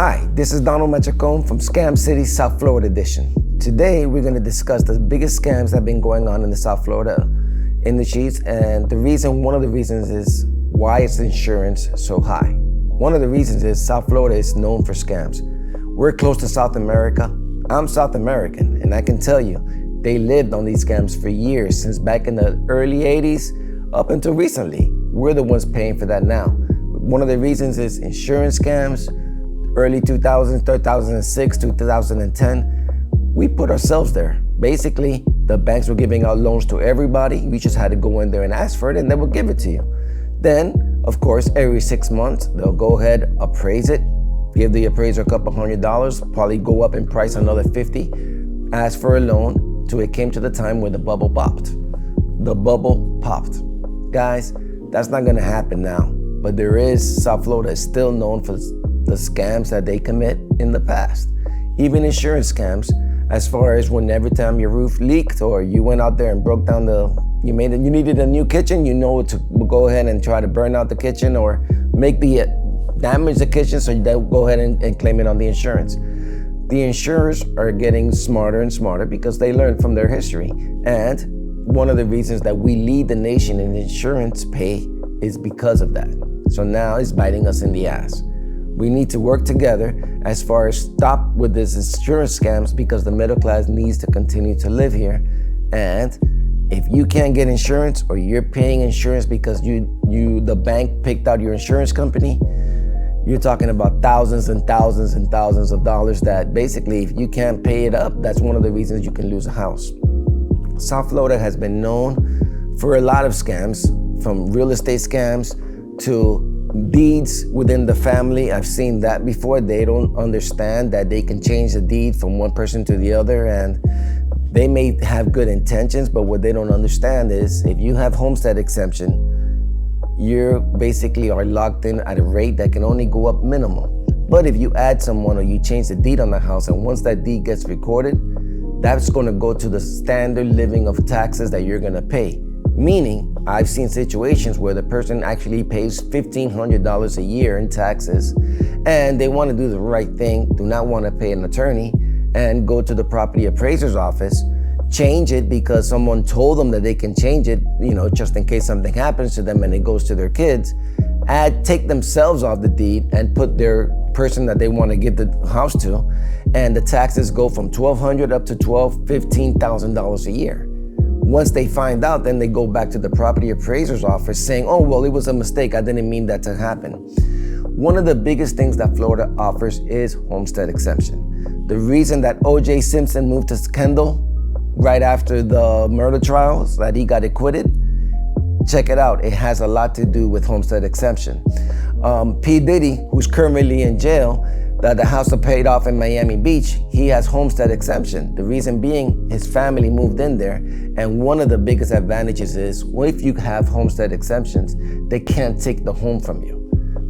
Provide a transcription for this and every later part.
Hi, this is Donald Machacon from Scam City, South Florida edition. Today, we're going to discuss the biggest scams that have been going on in the South Florida industries, and one of the reasons is why is insurance so high. One of the reasons is South Florida is known for scams. We're close to South America. I'm South American, and I can tell you, they lived on these scams for years, since back in the early 80s up until recently. We're the ones paying for that now. One of the reasons is insurance scams. Early 2000s, 2006, 2010, we put ourselves there. Basically, the banks were giving out loans to everybody. We just had to go in there and ask for it, and they would give it to you. Then, of course, every 6 months, they'll go ahead, appraise it, give the appraiser a couple $100, probably go up in price another $50, ask for a loan, till it came to the time where the bubble popped. The bubble popped. Guys, that's not gonna happen now, but South Florida is still known for the scams that they commit in the past. Even insurance scams, as far as when every time your roof leaked or you went out there and broke down you needed a new kitchen, to go ahead and try to burn out the kitchen or damage the kitchen, so they'll go ahead and claim it on the insurance. The insurers are getting smarter and smarter because they learn from their history. And one of the reasons that we lead the nation in insurance pay is because of that. So now it's biting us in the ass. We need to work together as far as stop with this insurance scams, because the middle class needs to continue to live here. And if you can't get insurance, or you're paying insurance because the bank picked out your insurance company, you're talking about thousands and thousands and thousands of dollars that basically, if you can't pay it up, that's one of the reasons you can lose a house. South Florida has been known for a lot of scams, from real estate scams to deeds within the family. I've seen that before. They don't understand that they can change the deed from one person to the other, and they may have good intentions, but what they don't understand is if you have homestead exemption, you basically are locked in at a rate that can only go up minimum. But if you add someone or you change the deed on the house, and once that deed gets recorded, that's going to go to the standard living of taxes that you're going to pay. Meaning, I've seen situations where the person actually pays $1,500 a year in taxes, and they want to do the right thing, do not want to pay an attorney, and go to the property appraiser's office, change it because someone told them that they can change it, just in case something happens to them and it goes to their kids, take themselves off the deed and put their person that they want to give the house to, and the taxes go from $1,200 up to $15,000 a year. Once they find out, then they go back to the property appraiser's office saying, oh, well, it was a mistake. I didn't mean that to happen. One of the biggest things that Florida offers is homestead exemption. The reason that O.J. Simpson moved to Kendall right after the murder trials, that he got acquitted, check it out. It has a lot to do with homestead exemption. P. Diddy, who's currently in jail, that the house was paid off in Miami Beach, he has homestead exemption. The reason being, his family moved in there, and one of the biggest advantages is, if you have homestead exemptions, they can't take the home from you.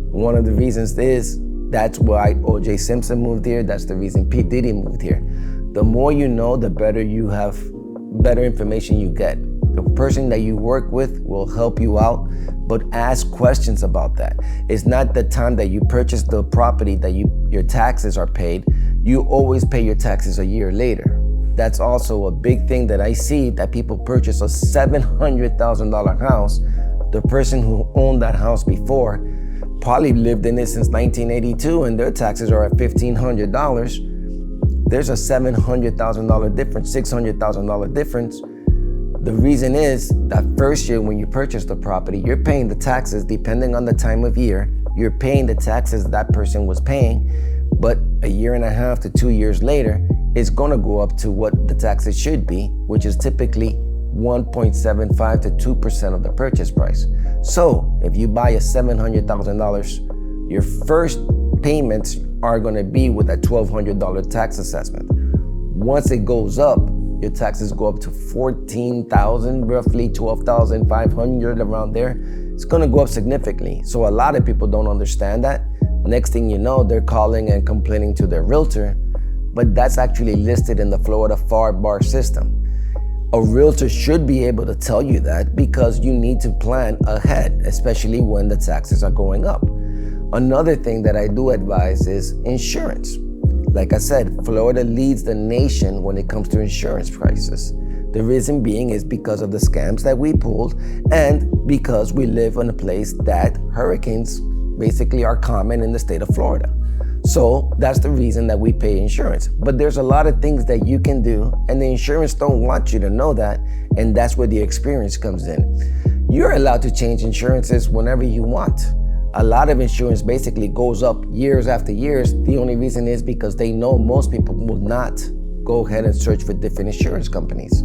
One of the reasons is, that's why O.J. Simpson moved here, that's the reason P. Diddy moved here. The more you know, the better information you get. The person that you work with will help you out, but ask questions about that. It's not the time that you purchase the property that your taxes are paid. You always pay your taxes a year later. That's also a big thing that I see, that people purchase a $700,000 house. The person who owned that house before probably lived in it since 1982, and their taxes are at $1,500. There's a $700,000 difference, $600,000 difference. The reason is that first year when you purchase the property, you're paying the taxes depending on the time of year. You're paying the taxes that person was paying, but a year and a half to 2 years later, it's gonna go up to what the taxes should be, which is typically 1.75 to 2% of the purchase price. So if you buy a $700,000, your first payments are gonna be with a $1,200 tax assessment. Once it goes up, your taxes go up to $14,000, roughly $12,500, around there. It's gonna go up significantly. So a lot of people don't understand that. Next thing you know, they're calling and complaining to their realtor, but that's actually listed in the Florida FAR bar system. A realtor should be able to tell you that, because you need to plan ahead, especially when the taxes are going up. Another thing that I do advise is insurance. Like I said, Florida leads the nation when it comes to insurance prices. The reason being is because of the scams that we pulled and because we live in a place that hurricanes basically are common in the state of Florida. So that's the reason that we pay insurance. But there's a lot of things that you can do, and the insurance don't want you to know that, and that's where the experience comes in. You're allowed to change insurances whenever you want. A lot of insurance basically goes up years after years. The only reason is because they know most people will not go ahead and search for different insurance companies.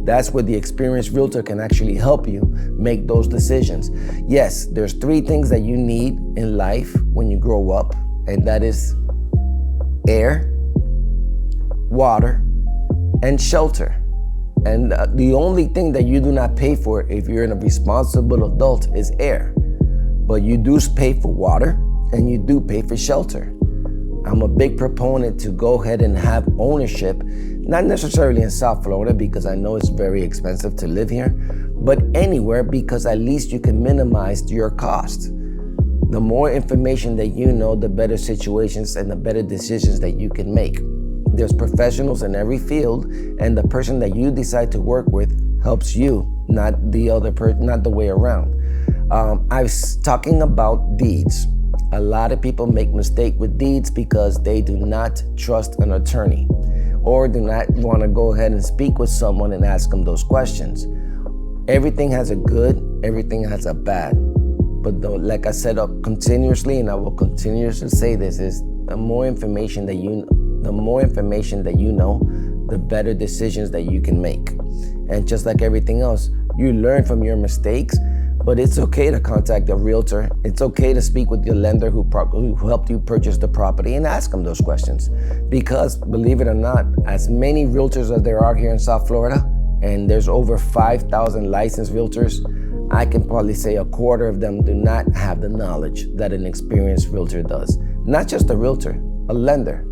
That's where the experienced realtor can actually help you make those decisions. Yes, there's 3 things that you need in life when you grow up, and that is air, water, and shelter. And the only thing that you do not pay for if you're a responsible adult is air. But you do pay for water and you do pay for shelter. I'm a big proponent to go ahead and have ownership, not necessarily in South Florida because I know it's very expensive to live here, but anywhere because at least you can minimize your cost. The more information that you know, the better situations and the better decisions that you can make. There's professionals in every field, and the person that you decide to work with helps you, not the other person, not the way around. I was talking about deeds. A lot of people make mistake with deeds because they do not trust an attorney or do not want to go ahead and speak with someone and ask them those questions. Everything has a good, everything has a bad. But like I said continuously, and I will continuously say this, is the more information that you know, the better decisions that you can make. And just like everything else, you learn from your mistakes, but it's okay to contact a realtor. It's okay to speak with your lender who helped you purchase the property and ask them those questions. Because believe it or not, as many realtors as there are here in South Florida, and there's over 5,000 licensed realtors, I can probably say a quarter of them do not have the knowledge that an experienced realtor does. Not just a realtor, a lender.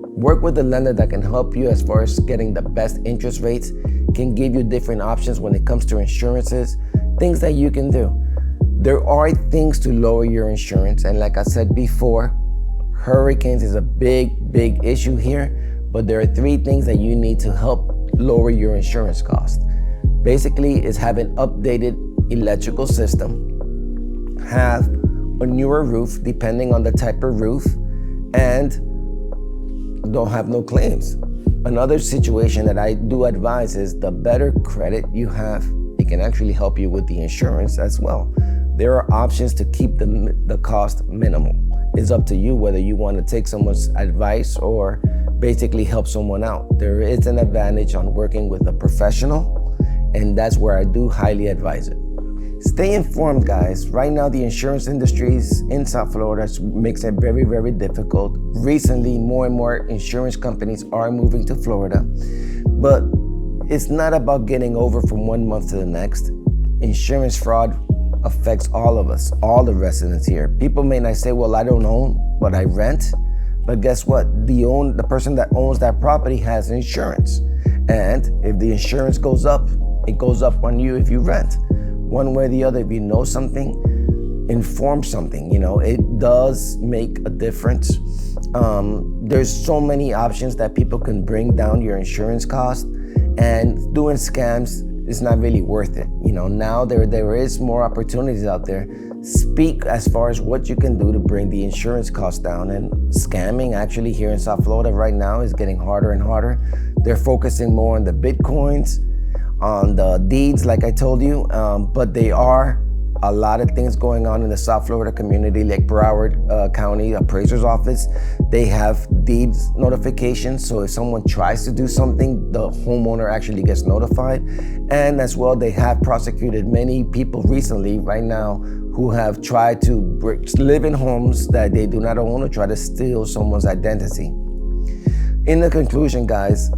Work with a lender that can help you as far as getting the best interest rates, can give you different options when it comes to insurances, things that you can do. There are things to lower your insurance, and like I said before, hurricanes is a big issue here, but there are 3 things that you need to help lower your insurance cost. Basically, is have an updated electrical system, have a newer roof depending on the type of roof, and don't have no claims. Another situation that I do advise is the better credit you have, it can actually help you with the insurance as well. There are options to keep the cost minimal. It's up to you whether you want to take someone's advice or basically help someone out. There is an advantage on working with a professional, and that's where I do highly advise it. Stay informed, guys. Right now, the insurance industries in South Florida makes it very difficult. Recently, more and more insurance companies are moving to Florida, but it's not about getting over from one month to the next. Insurance fraud affects all of us, all the residents here. People may not say, well, I don't own, but I rent. But guess what? The person that owns that property has insurance. And if the insurance goes up, it goes up on you if you rent. One way or the other, if you know something, inform something. It does make a difference. There's so many options that people can bring down your insurance cost, and doing scams is not really worth it. Now there is more opportunities out there. Speak as far as what you can do to bring the insurance costs down. And scamming actually here in South Florida right now is getting harder and harder. They're focusing more on the Bitcoins, on the deeds, like I told you, but they are a lot of things going on in the South Florida community, like Broward County Appraiser's Office. They have deeds notifications, so if someone tries to do something, the homeowner actually gets notified. And as well, they have prosecuted many people recently, right now, who have tried to live in homes that they do not own or try to steal someone's identity. In the conclusion, guys,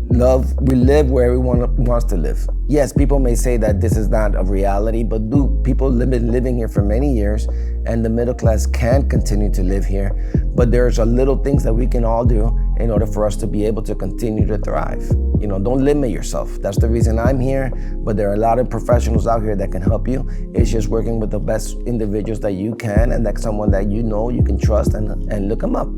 we live where everyone wants to live. Yes, people may say that this is not a reality, but people have been living here for many years, and the middle class can continue to live here. But there's a little things that we can all do, in order for us to be able to continue to thrive. You know, don't limit yourself. That's the reason I'm here, but there are a lot of professionals out here that can help you. It's just working with the best individuals that you can, and that's someone that you know you can trust, and look them up.